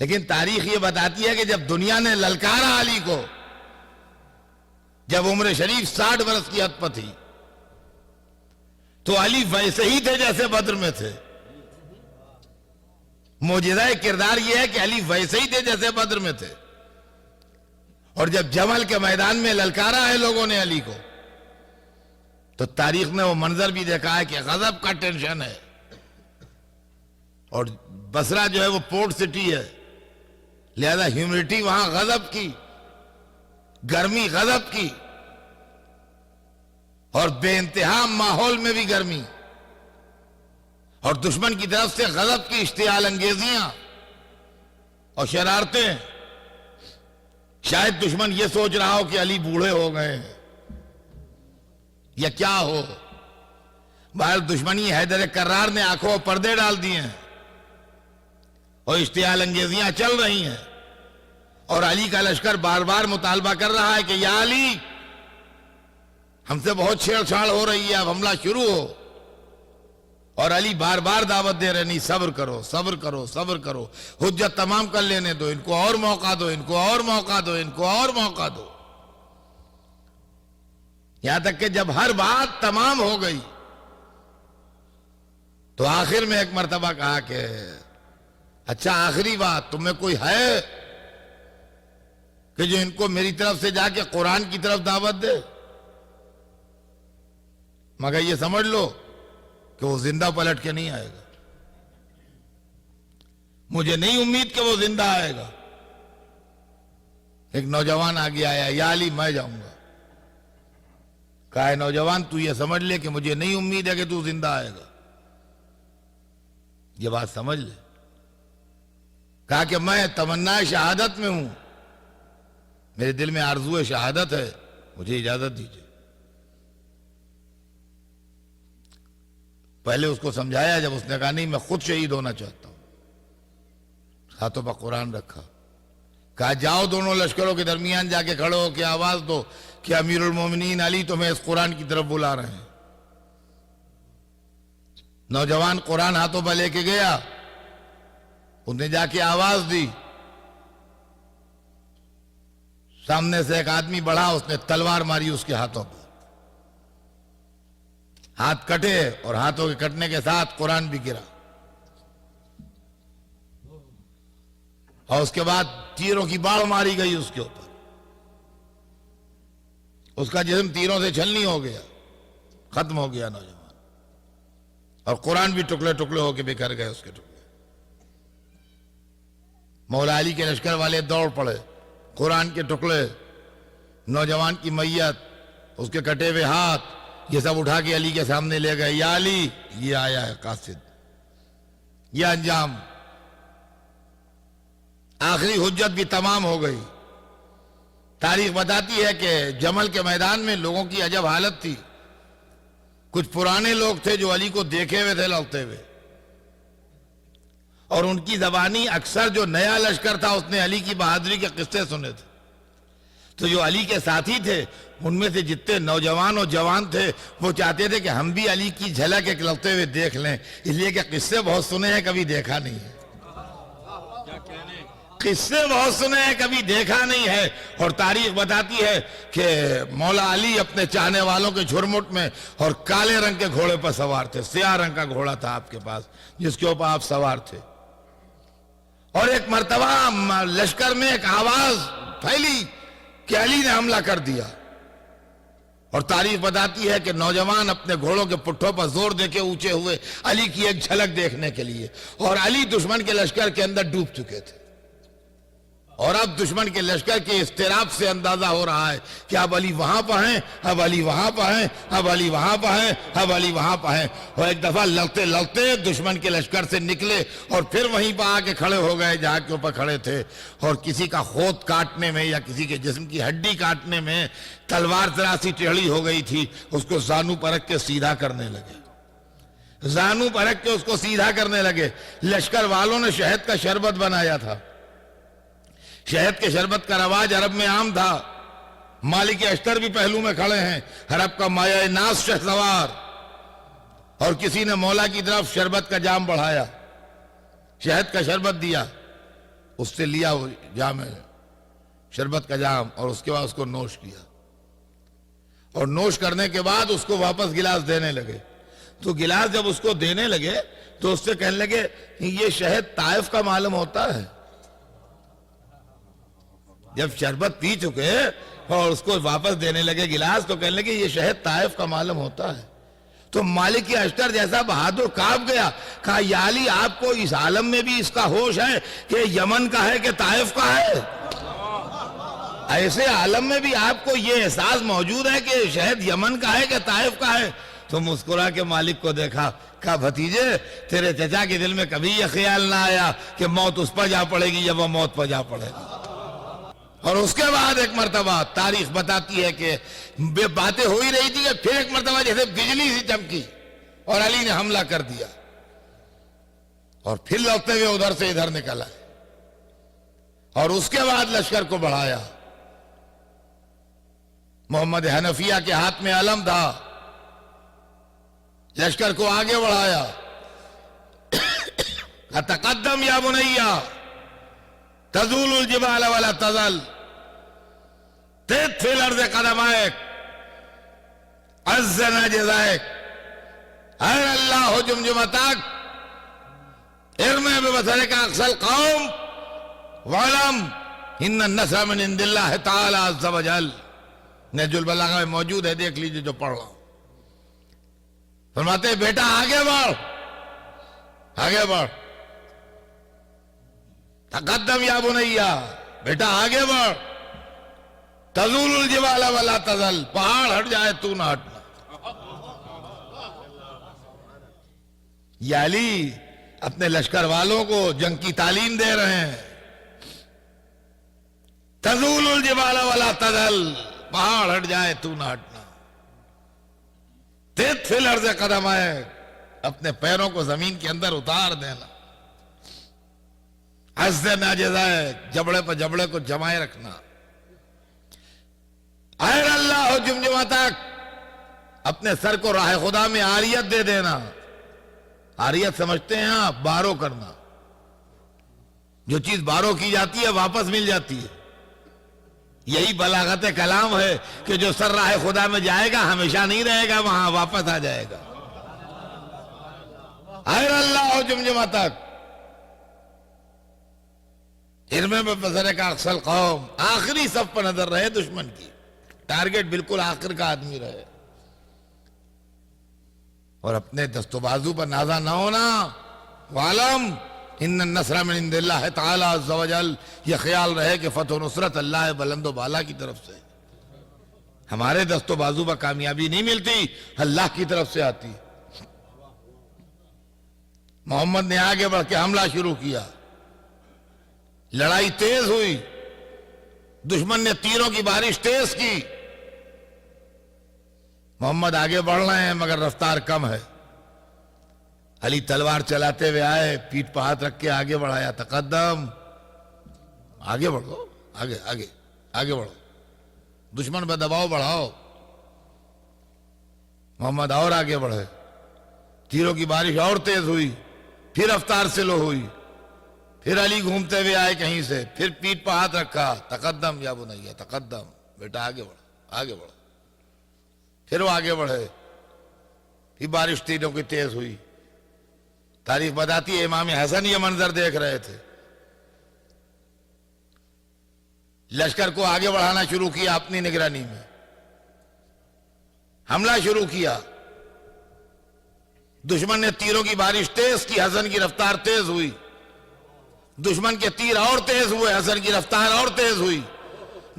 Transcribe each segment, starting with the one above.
لیکن تاریخ یہ بتاتی ہے کہ جب دنیا نے للکارا علی کو، جب عمر شریف 60 برس کی حد پر تھی، تو علی ویسے ہی تھے جیسے بدر میں تھے۔ معجزہ کردار یہ ہے کہ علی ویسے ہی تھے جیسے بدر میں تھے، اور جب جمل کے میدان میں للکارا ہے لوگوں نے علی کو، تو تاریخ نے وہ منظر بھی دیکھا ہے کہ غضب کا ٹینشن ہے، اور بصرہ جو ہے وہ پورٹ سٹی ہے، لہذا ہیومیڈیٹی وہاں غضب کی، گرمی غضب کی، اور بے انتہا ماحول میں بھی گرمی، اور دشمن کی طرف سے غضب کی اشتعال انگیزیاں اور شرارتیں۔ شاید دشمن یہ سوچ رہا ہو کہ علی بوڑھے ہو گئے ہیں یا کیا ہو، بہر دشمنی حیدر کرار نے آنکھوں پردے ڈال دیے ہیں اور اشتعال انگیزیاں چل رہی ہیں، اور علی کا لشکر بار بار مطالبہ کر رہا ہے کہ یا علی، ہم سے بہت چھیڑ چھاڑ ہو رہی ہے، اب حملہ شروع ہو، اور علی بار بار دعوت دے رہے، نہیں صبر کرو صبر کرو صبر کرو، حجت تمام کر لینے دو، ان کو اور موقع دو، ان کو اور موقع دو، ان کو اور موقع دو، یہاں تک کہ جب ہر بات تمام ہو گئی تو آخر میں ایک مرتبہ کہا کہ اچھا آخری بات، تم میں کوئی ہے کہ جو ان کو میری طرف سے جا کے قرآن کی طرف دعوت دے؟ مگر یہ سمجھ لو کہ وہ زندہ پلٹ کے نہیں آئے گا، مجھے نہیں امید کہ وہ زندہ آئے گا۔ ایک نوجوان آگے آیا، یا علی میں جاؤں گا۔ کہا ہے نوجوان تو یہ سمجھ لے کہ مجھے نہیں امید ہے کہ تو زندہ آئے گا، یہ بات سمجھ لے۔ کہا کہ میں تمنا شہادت میں ہوں، میرے دل میں آرزو شہادت ہے، مجھے اجازت دیجیے۔ پہلے اس کو سمجھایا، جب اس نے کہا نہیں میں خود شہید ہونا چاہتا ہوں، ہاتھوں پر قرآن رکھا، کہا جاؤ دونوں لشکروں کے درمیان جا کے کھڑو ہو کے آواز دو کہ امیر المومنین علی تمہیں اس قرآن کی طرف بلا رہے ہیں۔ نوجوان قرآن ہاتھوں پر لے کے گیا، اس نے جا کے آواز دی، سامنے سے ایک آدمی بڑھا، اس نے تلوار ماری اس کے ہاتھوں پر، ہاتھ کٹے، اور ہاتھوں کے کٹنے کے ساتھ قرآن بھی گرا، اور اس کے بعد تیروں کی باڑ ماری گئی اس کے اوپر، اس کا جسم تیروں سے چھلنی ہو گیا، ختم ہو گیا نوجوان، اور قرآن بھی ٹکڑے ٹکڑے ہو کے بکھر گئے اس کے ٹکڑے۔ مولا علی کے لشکر والے دوڑ پڑے، قرآن کے ٹکڑے، نوجوان کی میت، اس کے کٹے ہوئے ہاتھ، یہ سب اٹھا کے علی کے سامنے لے گئے۔ یا علی، یہ آیا ہے قاصد، یہ انجام، آخری حجت بھی تمام ہو گئی۔ تاریخ بتاتی ہے کہ جمل کے میدان میں لوگوں کی عجب حالت تھی، کچھ پرانے لوگ تھے جو علی کو دیکھے ہوئے تھے لڑتے ہوئے، اور ان کی زبانی اکثر جو نیا لشکر تھا اس نے علی کی بہادری کے قصے سنے تھے، تو جو علی کے ساتھی تھے ان میں سے جتنے نوجوان اور جوان تھے وہ چاہتے تھے کہ ہم بھی علی کی جھلک ایک لڑتے ہوئے دیکھ لیں، اس لیے کہ قصے بہت سنے ہیں کبھی دیکھا نہیں ہے، قصے بہت سنے ہیں کبھی دیکھا نہیں ہے۔ اور تاریخ بتاتی ہے کہ مولا علی اپنے چاہنے والوں کے جھرمٹ میں اور کالے رنگ کے گھوڑے پر سوار تھے، سیاہ رنگ کا گھوڑا تھا آپ کے پاس جس کے اوپر آپ سوار تھے، اور ایک مرتبہ لشکر میں ایک آواز پھیلی کہ علی نے حملہ کر دیا، اور تاریخ بتاتی ہے کہ نوجوان اپنے گھوڑوں کے پٹھوں پر زور دے کے اونچے ہوئے علی کی ایک جھلک دیکھنے کے لیے، اور علی دشمن کے لشکر کے اندر ڈوب چکے تھے، اور اب دشمن کے لشکر کے اضطراب سے اندازہ ہو رہا ہے کہ اب علی وہاں پر ہیں، اب علی وہاں پر ہیں، اب علی وہاں پر ہیں، اب علی وہاں پر ہیں، اور ایک دفعہ لڑتے لڑتے دشمن کے لشکر سے نکلے اور پھر وہیں پر آ کے کھڑے ہو گئے جہاں کے اوپر کھڑے تھے، اور کسی کا خود کاٹنے میں یا کسی کے جسم کی ہڈی کاٹنے میں تلوار ذرا سی ٹیڑھی ہو گئی تھی، اس کو زانو پر رکھ کے سیدھا کرنے لگے، زانو پر رکھ کے اس کو سیدھا کرنے لگے۔ لشکر والوں نے شہد کا شربت بنایا تھا، شہد کے شربت کا رواج عرب میں عام تھا، مالک اشتر بھی پہلو میں کھڑے ہیں، عرب کا مایہ ناز شہسوار، اور کسی نے مولا کی طرف شربت کا جام بڑھایا، شہد کا شربت دیا، اس سے لیا وہ جام شربت کا جام اور اس کے بعد اس کو نوش کیا، اور نوش کرنے کے بعد اس کو واپس گلاس دینے لگے. تو گلاس جب اس کو دینے لگے تو اس سے کہنے لگے یہ شہد طائف کا معلوم ہوتا ہے. جب شربت پی چکے اور اس کو واپس دینے لگے گلاس تو کہنے لگے یہ شہد طائف کا معلوم ہوتا ہے. تو مالک اشتر جیسا بہادر کانپ گیا، کہا یا علی آپ کو اس عالم میں بھی اس کا ہوش ہے کہ یمن کا ہے کہ طائف کا ہے؟ ایسے عالم میں بھی آپ کو یہ احساس موجود ہے کہ شہد یمن کا ہے کہ طائف کا ہے؟ تو مسکرا کے مالک کو دیکھا، کہا بھتیجے تیرے چچا کے دل میں کبھی یہ خیال نہ آیا کہ موت اس پر جا پڑے گی یا وہ موت پر جا پڑے گی. اور اس کے بعد ایک مرتبہ تاریخ بتاتی ہے کہ باتیں ہو ہی رہی تھی کہ پھر ایک مرتبہ جیسے بجلی سی چمکی اور علی نے حملہ کر دیا، اور پھر لوٹتے ہوئے ادھر سے ادھر نکلا، اور اس کے بعد لشکر کو بڑھایا. محمد حنفیہ کے ہاتھ میں علم تھا، لشکر کو آگے بڑھایا. تقدم یا بنیا تزول الجبال ولا تزل تت فی الارض قدمائک عز ناجزائک ایر اللہ جمجمتک ارمی ببصرک اقصى القوم وعلم ان النصر من عند اللہ تعالی عز وجل. نہج البلاغہ میں موجود ہے، دیکھ لیجئے جو پڑھ رہا ہوں. فرماتے ہیں بیٹا آگے بڑھ، آگے بڑھ. تقدم یا بنیا، بیٹا آگے بڑھ. تزول الجبال ولا تزل، پہاڑ ہٹ جائے تو نہ ہٹنا. یا علی اپنے لشکر والوں کو جنگ کی تعلیم دے رہے ہیں. تزول الجبال ولا تزل، پہاڑ ہٹ جائے تو نہ ہٹنا. تت فی الارض قدمائک، اپنے پیروں کو زمین کے اندر اتار دینا. عز ناجزائک، جبڑے پر جبڑے کو جمائے رکھنا. ایر اللہ جمجمتک، اپنے سر کو راہ خدا میں عاریت دے دینا. عاریت سمجھتے ہیں آپ؟ بارو کرنا. جو چیز بارو کی جاتی ہے واپس مل جاتی ہے. یہی بلاغت کلام ہے کہ جو سر راہ خدا میں جائے گا ہمیشہ نہیں رہے گا، وہاں واپس آ جائے گا. ایر اللہ جمجمتک ارمی ببصرک اقصى القوم، آخری صف پر نظر رہے دشمن کی، ٹارگٹ بالکل آخر کا آدمی رہے. اور اپنے دست و بازو پر نازا نہ ہونا. وعلم ان النصر من عند اللہ تعالی عز وجل، یہ خیال رہے کہ فتح و نصرت اللہ بلند و بالا کی طرف سے. ہمارے دست و بازو پر کامیابی نہیں ملتی، اللہ کی طرف سے آتی. محمد نے آگے بڑھ کے حملہ شروع کیا. لڑائی تیز ہوئی، دشمن نے تیروں کی بارش تیز کی. محمد آگے بڑھ رہے ہیں مگر رفتار کم ہے. علی تلوار چلاتے ہوئے آئے، پیٹھ پہ ہاتھ رکھ کے آگے بڑھایا. تقدم، آگے بڑھو، آگے آگے آگے بڑھو، دشمن پہ دباؤ بڑھاؤ. محمد اور آگے بڑھے، تیروں کی بارش اور تیز ہوئی، پھر رفتار سے لو ہوئی. پھر علی گھومتے ہوئے آئے کہیں سے، پھر پیٹھ پہ ہاتھ رکھا. تقدم یا بنیا، تقدم، بیٹا آگے بڑھ، آگے بڑھو. پھر وہ آگے بڑھے، پھر بارش تیروں کی تیز ہوئی. تاریخ بتاتی ہے امام حسن یہ منظر دیکھ رہے تھے. لشکر کو آگے بڑھانا شروع کیا اپنی نگرانی میں، حملہ شروع کیا. دشمن نے تیروں کی بارش تیز کی، حسن کی رفتار تیز ہوئی. دشمن کے تیر اور تیز ہوئے، حسن کی رفتار اور تیز ہوئی.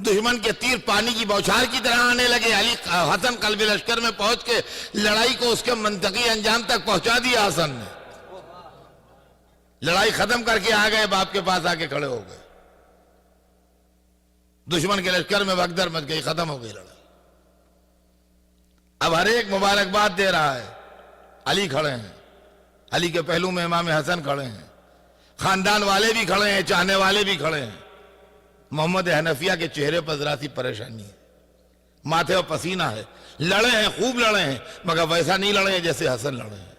دشمن کے تیر پانی کی بوچھار کی طرح آنے لگے. علی حسن قلب لشکر میں پہنچ کے لڑائی کو اس کے منطقی انجام تک پہنچا دیا. حسن نے لڑائی ختم کر کے آ گئے، باپ کے پاس آ کے کھڑے ہو گئے. دشمن کے لشکر میں بھگدڑ مچ گئی، ختم ہو گئی لڑائی. اب ہر ایک مبارکباد دے رہا ہے. علی کھڑے ہیں، علی کے پہلو میں امام حسن کھڑے ہیں، خاندان والے بھی کھڑے ہیں، چاہنے والے بھی کھڑے ہیں. محمد حنفیہ کے چہرے پر ذرا سی پریشانی ہے، ماتھے پر پسینہ ہے. لڑے ہیں، خوب لڑے ہیں، مگر ویسا نہیں لڑے ہیں جیسے حسن لڑے ہیں.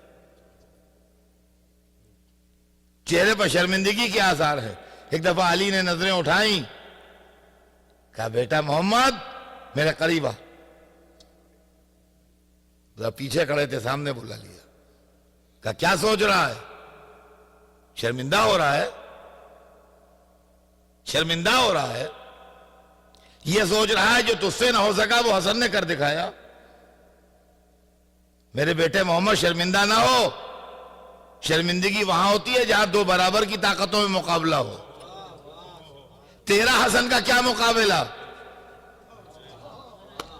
چہرے پر شرمندگی کے آثار ہے. ایک دفعہ علی نے نظریں اٹھائیں، کہا بیٹا محمد میرے قریب آ. پیچھے کھڑے تھے، سامنے بلا لیا. کہا کیا سوچ رہا ہے؟ شرمندہ ہو رہا ہے؟ شرمندہ ہو رہا ہے؟ یہ سوچ رہا ہے جو تجھ سے نہ ہو سکا وہ حسن نے کر دکھایا. میرے بیٹے محمد شرمندہ نہ ہو. شرمندگی وہاں ہوتی ہے جہاں دو برابر کی طاقتوں میں مقابلہ ہو. تیرا حسن کا کیا مقابلہ؟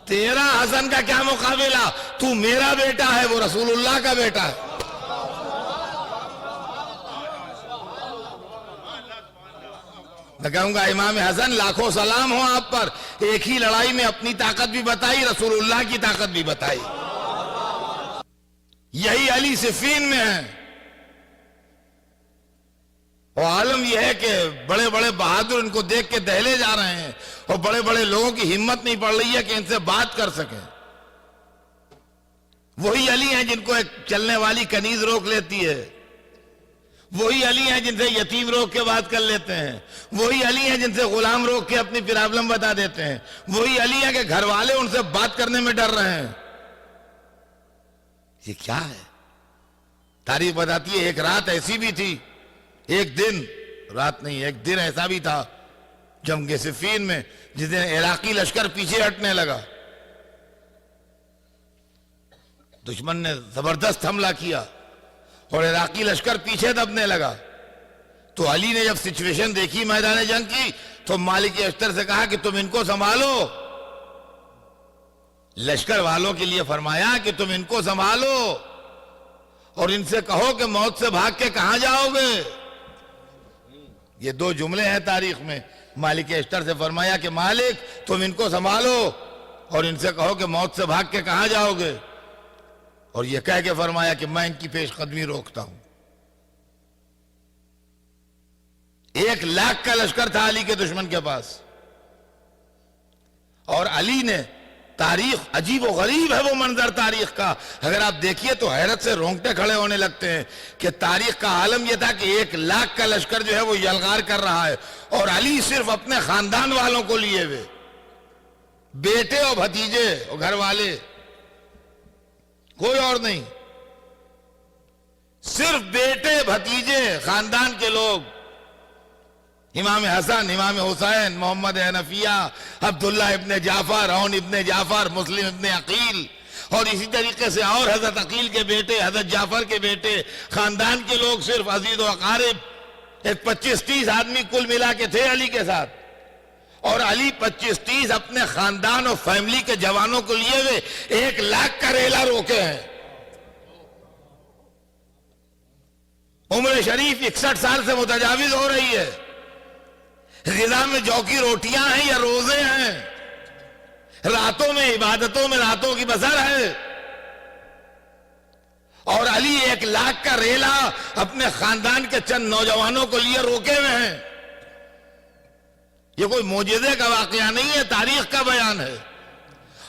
تیرا حسن کا کیا مقابلہ؟ تو میرا بیٹا ہے، وہ رسول اللہ کا بیٹا ہے. میں کہوں گا امام حسن لاکھوں سلام ہو آپ پر، ایک ہی لڑائی میں اپنی طاقت بھی بتائی، رسول اللہ کی طاقت بھی بتائی. یہی علی صفین میں ہے. اور عالم یہ ہے کہ بڑے بڑے بہادر ان کو دیکھ کے دہلے جا رہے ہیں، اور بڑے بڑے لوگوں کی ہمت نہیں پڑ رہی ہے کہ ان سے بات کر سکیں. وہی علی ہیں جن کو ایک چلنے والی کنیز روک لیتی ہے. وہی علی ہیں جن سے یتیم روک کے بات کر لیتے ہیں. وہی علی ہیں جن سے غلام روک کے اپنی پرابلم بتا دیتے ہیں. وہی علی ہیں کہ گھر والے ان سے بات کرنے میں ڈر رہے ہیں. یہ کیا ہے؟ تاریخ بتاتی ہے ایک رات ایسی بھی تھی، ایک دن، رات نہیں ایک دن ایسا بھی تھا جنگ صفین میں، جس دن عراقی لشکر پیچھے ہٹنے لگا. دشمن نے زبردست حملہ کیا اور عراقی لشکر پیچھے دبنے لگا. تو علی نے جب سچویشن دیکھی میدان جنگ کی تو مالک اشتر سے کہا کہ تم ان کو سنبھالو. لشکر والوں کے لیے فرمایا کہ تم ان کو سنبھالو اور ان سے کہو کہ موت سے بھاگ کے کہاں جاؤ گے. یہ دو جملے ہیں تاریخ میں. مالک اشتر سے فرمایا کہ مالک تم ان کو سنبھالو اور ان سے کہو کہ موت سے بھاگ کے کہاں جاؤ گے. اور یہ کہہ کے فرمایا کہ میں ان کی پیش قدمی روکتا ہوں. 1,00,000 کا لشکر تھا علی کے دشمن کے پاس، اور علی نے، تاریخ عجیب و غریب ہے وہ منظر تاریخ کا، اگر آپ دیکھیے تو حیرت سے رونگٹے کھڑے ہونے لگتے ہیں کہ تاریخ کا عالم یہ تھا کہ 1,00,000 کا لشکر جو ہے وہ یلغار کر رہا ہے، اور علی صرف اپنے خاندان والوں کو لیے ہوئے، بیٹے اور بھتیجے اور گھر والے، کوئی اور نہیں، صرف بیٹے بھتیجے خاندان کے لوگ. امام حسن، امام حسین، محمد حنفیہ، عبداللہ ابن جعفر، عون ابن جعفر، مسلم ابن عقیل، اور اسی طریقے سے اور حضرت عقیل کے بیٹے، حضرت جعفر کے بیٹے، خاندان کے لوگ صرف عزیز و اقارب، ایک 25-30 آدمی کل ملا کے تھے علی کے ساتھ. اور علی 25-30 اپنے خاندان اور فیملی کے جوانوں کو لیے ہوئے 1,00,000 کا ریلا روکے ہیں. عمر شریف 61 سال سے متجاوز ہو رہی ہے. غذا میں جو کی روٹیاں ہیں یا روزے ہیں، راتوں میں عبادتوں میں راتوں کی بسر ہے. اور علی 1,00,000 کا ریلا اپنے خاندان کے چند نوجوانوں کو لیے روکے ہوئے ہیں. یہ کوئی معجزے کا واقعہ نہیں ہے، تاریخ کا بیان ہے.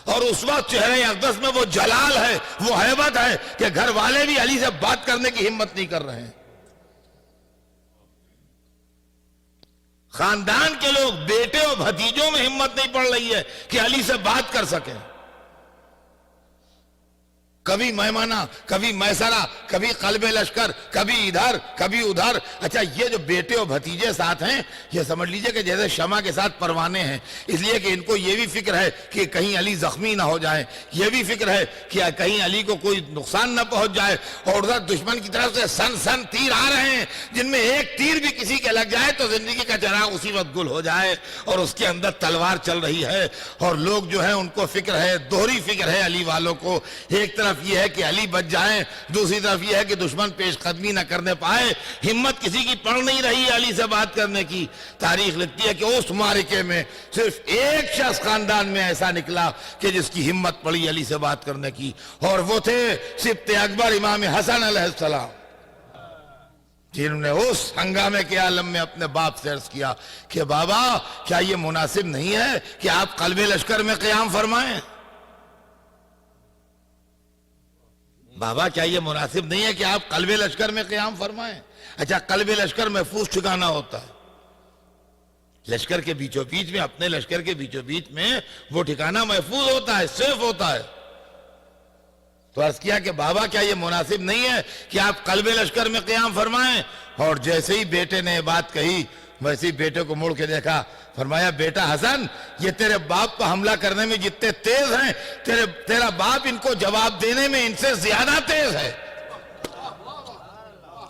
اور اس وقت چہرے اقدس میں وہ جلال ہے، وہ ہیبت ہے کہ گھر والے بھی علی سے بات کرنے کی ہمت نہیں کر رہے ہیں. خاندان کے لوگ، بیٹے اور بھتیجوں میں ہمت نہیں پڑ رہی ہے کہ علی سے بات کر سکیں. کبھی میمنہ، کبھی میسرہ، کبھی قلب لشکر، کبھی ادھر کبھی ادھر. اچھا، یہ جو بیٹے اور بھتیجے ساتھ ہیں، یہ سمجھ لیجئے کہ جیسے شمع کے ساتھ پروانے ہیں، اس لیے کہ ان کو یہ بھی فکر ہے کہ کہیں علی زخمی نہ ہو جائیں، یہ بھی فکر ہے کہ کہیں علی کو کوئی نقصان نہ پہنچ جائے. اور ادھر دشمن کی طرف سے سن تیر آ رہے ہیں، جن میں ایک تیر بھی کسی کے لگ جائے تو زندگی کا چراغ اسی وقت گل ہو جائے، اور اس کے اندر تلوار چل رہی ہے. اور لوگ جو ہیں ان کو فکر ہے، دوہری فکر ہے علی والوں کو. ایک طرف یہ ہے کہ علی بچ جائیں، دوسری طرف یہ ہے کہ دشمن پیش قدمی نہ کرنے پائے. ہمت کسی کی پڑ نہیں رہی ہے علی سے بات کرنے کی. تاریخ لکھتی ہے کہ اس معرکے میں صرف ایک شخص خاندان میں ایسا نکلا کہ جس کی ہمت پڑی علی سے بات کرنے کی، اور وہ تھے سبط اکبر امام حسن علیہ السلام، جنہوں نے اس ہنگامے کے عالم میں اپنے باپ سے عرض کیا کہ بابا کیا یہ مناسب نہیں ہے کہ آپ قلب لشکر میں قیام فرمائیں؟ بابا کیا یہ مناسب نہیں ہے کہ آپ قلب لشکر میں قیام فرمائیں؟ اچھا، قلب لشکر محفوظ ٹھکانہ ہوتا ہے، لشکر کے بیچوں بیچ میں، اپنے لشکر کے بیچوں بیچ میں وہ ٹھکانہ محفوظ ہوتا ہے، سیف ہوتا ہے۔ تو عرض کیا کہ بابا کیا یہ مناسب نہیں ہے کہ آپ قلب لشکر میں قیام فرمائیں؟ اور جیسے ہی بیٹے نے یہ بات کہی ویسے ہی بیٹے کو مڑ کے دیکھا، فرمایا بیٹا حسن، یہ تیرے باپ پر حملہ کرنے میں جتنے تیز ہیں تیرا باپ ان کو جواب دینے میں ان سے زیادہ تیز ہے۔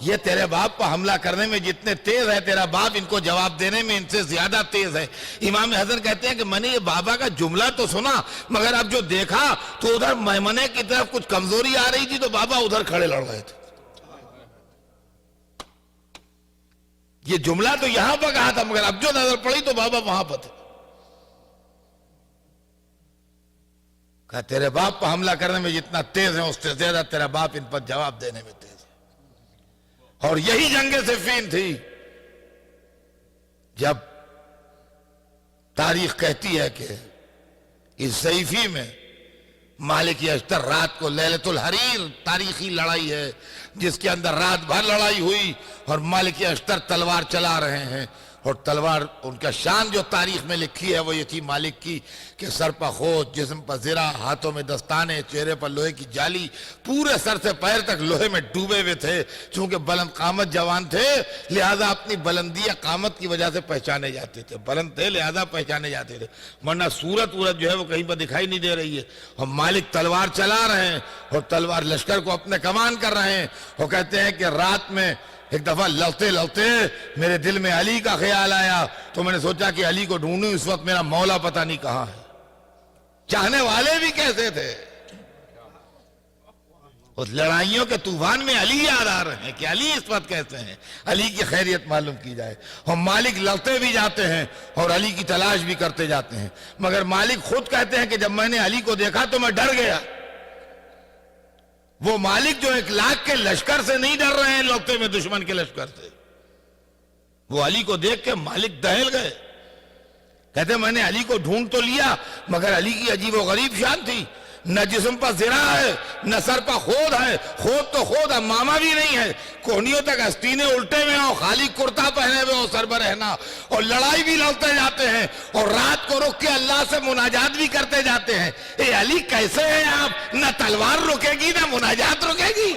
یہ تیرے باپ پر حملہ کرنے میں جتنے تیز ہے تیرا باپ ان کو جواب دینے میں ان سے زیادہ تیز ہے۔ امام حسن کہتے ہیں کہ میں نے یہ بابا کا جملہ تو سنا، مگر اب جو دیکھا تو ادھر میمنے کی طرف کچھ کمزوری آ رہی تھی تو بابا ادھر کھڑے لڑ رہے تھے۔ یہ جملہ تو یہاں پر کہا تھا مگر اب جو نظر پڑی تو بابا وہاں پر تھے۔ کہا تیرے باپ پر حملہ کرنے میں جتنا تیز ہے اس سے زیادہ تیرا باپ ان پر جواب دینے میں تیز ہے۔ اور یہی جنگ صفین تھی جب تاریخ کہتی ہے کہ اس صحیفی میں مالک اشتر رات کو لیلۃ الحریر تاریخی لڑائی ہے جس کے اندر رات بھر لڑائی ہوئی اور مالک اشتر تلوار چلا رہے ہیں، اور تلوار ان کا شان جو تاریخ میں لکھی ہے وہ یہ تھی مالک کی کہ سر پر خود، جسم پر زرہ، ہاتھوں میں دستانے، چہرے پر لوہے کی جالی، پورے سر سے پیر تک لوہے میں ڈوبے ہوئے تھے۔ چونکہ بلند قامت جوان تھے لہذا اپنی بلندی قامت کی وجہ سے پہچانے جاتے تھے، بلند تھے لہذا پہچانے جاتے تھے، ورنہ صورت جو ہے وہ کہیں پر دکھائی نہیں دے رہی ہے۔ اور مالک تلوار چلا رہے ہیں اور تلوار لشکر کو اپنے کمان کر رہے ہیں۔ وہ کہتے ہیں کہ رات میں ایک دفعہ لڑتے لڑتے میرے دل میں علی کا خیال آیا تو میں نے سوچا کہ علی کو ڈھونڈوں، اس وقت میرا مولا پتہ نہیں کہاں ہے۔ چاہنے والے بھی کیسے تھے، اس لڑائیوں کے طوفان میں علی یاد آ رہے ہیں کہ علی اس وقت کیسے ہیں، علی کی خیریت معلوم کی جائے۔ اور مالک لڑتے بھی جاتے ہیں اور علی کی تلاش بھی کرتے جاتے ہیں، مگر مالک خود کہتے ہیں کہ جب میں نے علی کو دیکھا تو میں ڈر گیا۔ وہ مالک جو 1,00,000 کے لشکر سے نہیں ڈر رہے ہیں لڑتے میں دشمن کے لشکر سے، وہ علی کو دیکھ کے مالک دہل گئے۔ کہتے ہیں میں نے علی کو ڈھونڈ تو لیا مگر علی کی عجیب و غریب شان تھی، نہ جسم پر زرہ ہے نہ سر پر خود ہے، خود تو خود امامہ بھی نہیں ہے، کوہنیوں تک آستینے الٹے ہوئے ہوں، خالی کرتا پہنے ہوئے ہوں سر پر رہنا، اور لڑائی بھی لڑتے جاتے ہیں اور رات کو رک کے اللہ سے مناجات بھی کرتے جاتے ہیں۔ اے علی کیسے ہیں آپ، نہ تلوار رکے گی نہ مناجات رکے گی۔